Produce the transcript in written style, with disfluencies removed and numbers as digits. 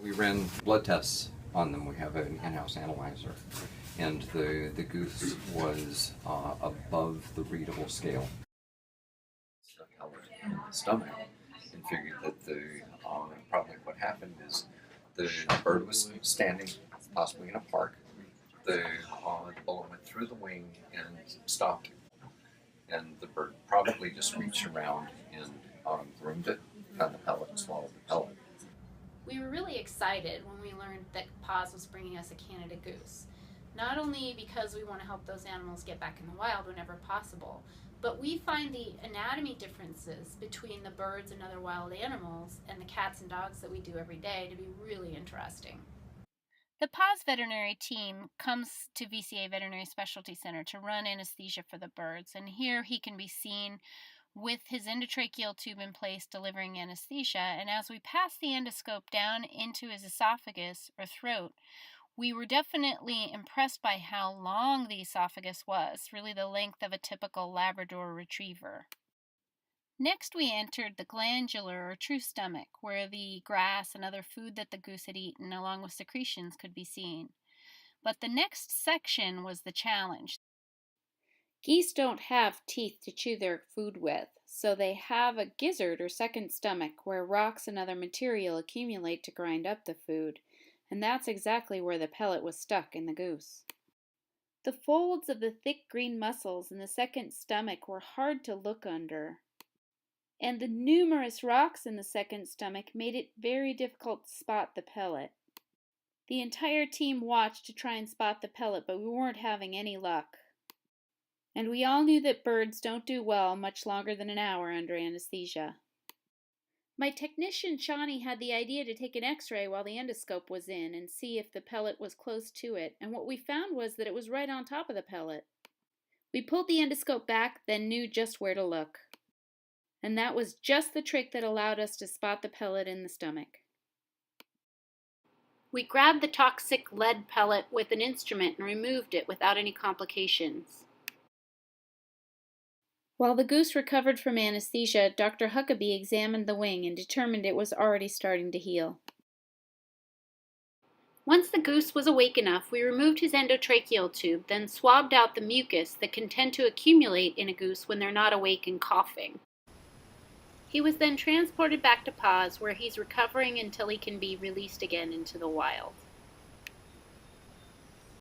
We ran blood tests on them. We have an in-house analyzer, and the goose was above the readable scale. So I held it in the stomach and figured that probably what happened is the bird was standing possibly in a park. The bullet went through the wing and stopped, and the bird probably just reached around and groomed it, found the pellet, and swallowed the pellet. We were really excited when we learned that PAWS was bringing us a Canada Goose. Not only because we want to help those animals get back in the wild whenever possible, but we find the anatomy differences between the birds and other wild animals and the cats and dogs that we do every day to be really interesting. The PAWS veterinary team comes to VCA Veterinary Specialty Center to run anesthesia for the birds, and here he can be seen with his endotracheal tube in place delivering anesthesia, and as we pass the endoscope down into his esophagus or throat, we were definitely impressed by how long the esophagus was, really the length of a typical Labrador retriever. Next we entered the glandular or true stomach, where the grass and other food that the goose had eaten along with secretions could be seen. But the next section was the challenge. Geese don't have teeth to chew their food with, so they have a gizzard or second stomach where rocks and other material accumulate to grind up the food, and that's exactly where the pellet was stuck in the goose. The folds of the thick green muscles in the second stomach were hard to look under, and the numerous rocks in the second stomach made it very difficult to spot the pellet. The entire team watched to try and spot the pellet, but we weren't having any luck. And we all knew that birds don't do well much longer than an hour under anesthesia. My technician Shawnee had the idea to take an x-ray while the endoscope was in and see if the pellet was close to it, and what we found was that it was right on top of the pellet. We pulled the endoscope back, then knew just where to look. And that was just the trick that allowed us to spot the pellet in the stomach. We grabbed the toxic lead pellet with an instrument and removed it without any complications. While the goose recovered from anesthesia, Dr. Huckabee examined the wing and determined it was already starting to heal. Once the goose was awake enough, we removed his endotracheal tube, then swabbed out the mucus that can tend to accumulate in a goose when they're not awake and coughing. He was then transported back to PAWS, where he's recovering until he can be released again into the wild.